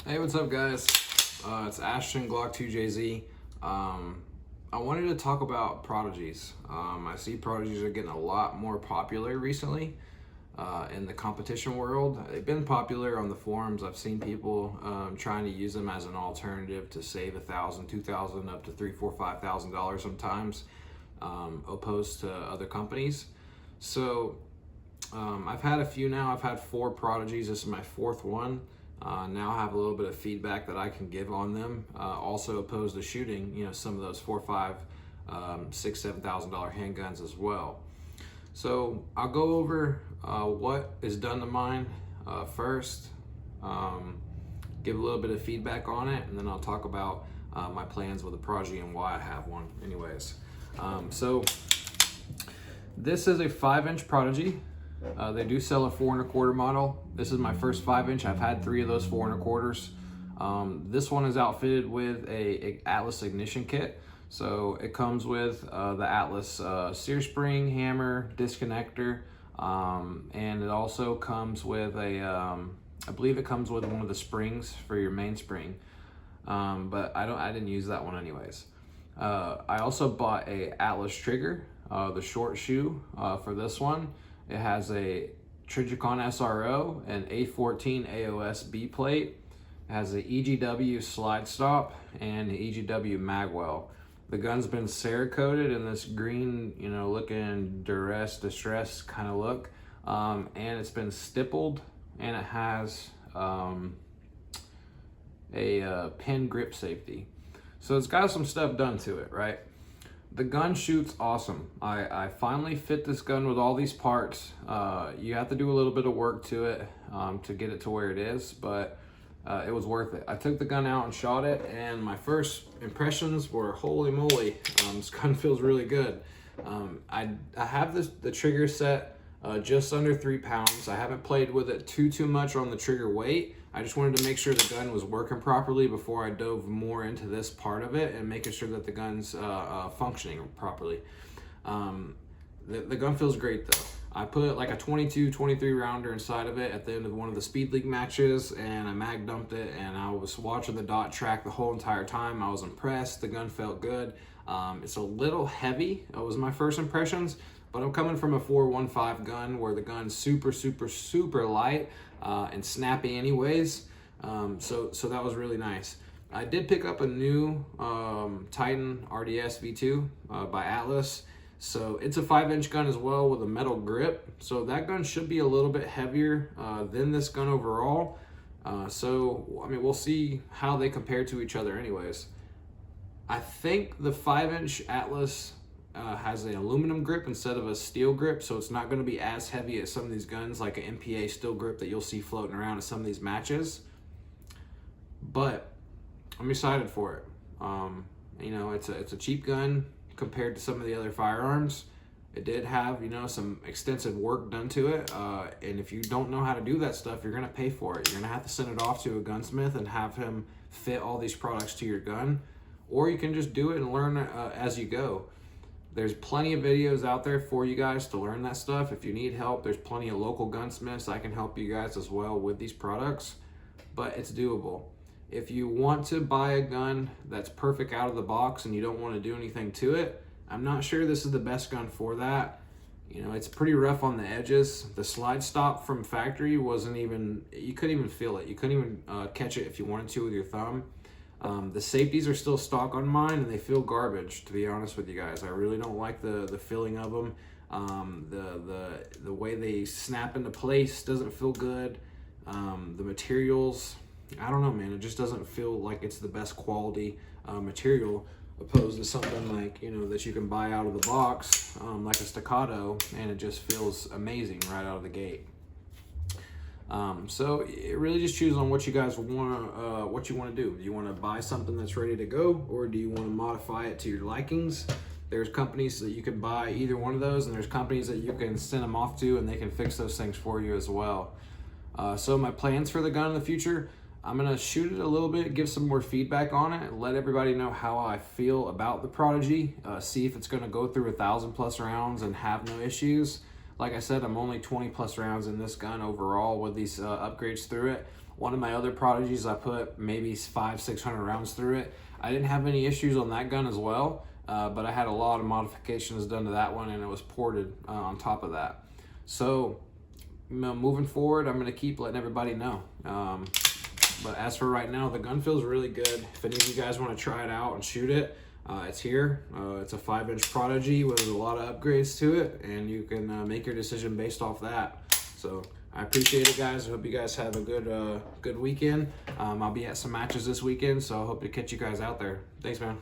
Hey, what's up, guys? It's Ashton Glock 2JZ. I wanted to talk about Prodigies. I see Prodigies are getting a lot more popular recently in the competition world. They've been popular on the forums. I've seen people trying to use them as an alternative to save $1,000, $2,000, up to $3,000, $4,000, $5,000 sometimes, opposed to other companies. So I've had a few now. I've had 4 Prodigies. This is my 4th one. Now I have a little bit of feedback that I can give on them. Also opposed to shooting, some of those $4,000, $5,000, $6,000, $7,000 handguns as well. So I'll go over what is done to mine first, give a little bit of feedback on it, and then I'll talk about my plans with the Prodigy and why I have one. Anyways, so this is a 5-inch Prodigy. They do sell a 4 1/4 model. This is my first 5-inch. I've had 3 of those 4 1/4s. This one is outfitted with a Atlas ignition kit. So it comes with the Atlas sear spring, hammer, disconnector, and it also comes with I believe it comes with one of the springs for your mainspring. But I didn't use that one anyways. I also bought a Atlas trigger, the short shoe for this one. It has a Trigicon SRO and A14 AOS B plate. It has a EGW slide stop and the EGW magwell. The gun's been Cerakoted in this green, looking distress kind of look. And it's been stippled, and it has a pin grip safety. So it's got some stuff done to it, right? The gun shoots awesome. I finally fit this gun with all these parts. You have to do a little bit of work to it to get it to where it is, but it was worth it. I took the gun out and shot it, and my first impressions were, holy moly, this gun feels really good. I have the trigger set just under 3 pounds. I haven't played with it too much on the trigger weight. I just wanted to make sure the gun was working properly before I dove more into this part of it and making sure that the gun's functioning properly. The gun feels great though. I put like a 22, 23 rounder inside of it at the end of one of the Speed League matches, and I mag dumped it, and I was watching the dot track the whole entire time. I was impressed. The gun felt good. It's a little heavy. That was my first impressions, but I'm coming from a 415 gun where the gun's super light and snappy anyways. So that was really nice. I did pick up a new Titan RDS V2 by Atlas. So it's a 5-inch gun as well with a metal grip. So that gun should be a little bit heavier than this gun overall. We'll see how they compare to each other anyways. I think the 5-inch Atlas has an aluminum grip instead of a steel grip, so it's not going to be as heavy as some of these guns, like an MPA steel grip that you'll see floating around at some of these matches. But I'm excited for it. It's a cheap gun compared to some of the other firearms. It did have, some extensive work done to it, and if you don't know how to do that stuff, you're going to pay for it. You're going to have to send it off to a gunsmith and have him fit all these products to your gun, or you can just do it and learn as you go. There's plenty of videos out there for you guys to learn that stuff. If you need help, there's plenty of local gunsmiths. I can help you guys as well with these products, but it's doable. If you want to buy a gun that's perfect out of the box and you don't want to do anything to it, I'm not sure this is the best gun for that. It's pretty rough on the edges. The slide stop from factory wasn't even, you couldn't even feel it. You couldn't even catch it if you wanted to with your thumb. The safeties are still stock on mine, and they feel garbage, to be honest with you guys. I really don't like the feeling of them. The way they snap into place doesn't feel good. The materials, I don't know, man. It just doesn't feel like it's the best quality material, opposed to something like, that you can buy out of the box, like a Staccato, and it just feels amazing right out of the gate. So it really just choose on what you guys what you want to do. Do you want to buy something that's ready to go, or do you want to modify it to your likings? There's companies that you can buy either one of those, and there's companies that you can send them off to, and they can fix those things for you as well. So my plans for the gun in the future, I'm going to shoot it a little bit, give some more feedback on it, let everybody know how I feel about the Prodigy, see if it's going to go through 1,000+ rounds and have no issues. Like I said, I'm only 20+ rounds in this gun overall with these upgrades through it. One of my other Prodigies, I put maybe 500-600 rounds through it. I didn't have any issues on that gun as well, but I had a lot of modifications done to that one, and it was ported on top of that. So moving forward, I'm going to keep letting everybody know. But as for right now, the gun feels really good. If any of you guys want to try it out and shoot it, it's here. It's a 5-inch Prodigy with a lot of upgrades to it, and you can make your decision based off that. So I appreciate it, guys. I hope you guys have a good weekend. I'll be at some matches this weekend, so I hope to catch you guys out there. Thanks, man.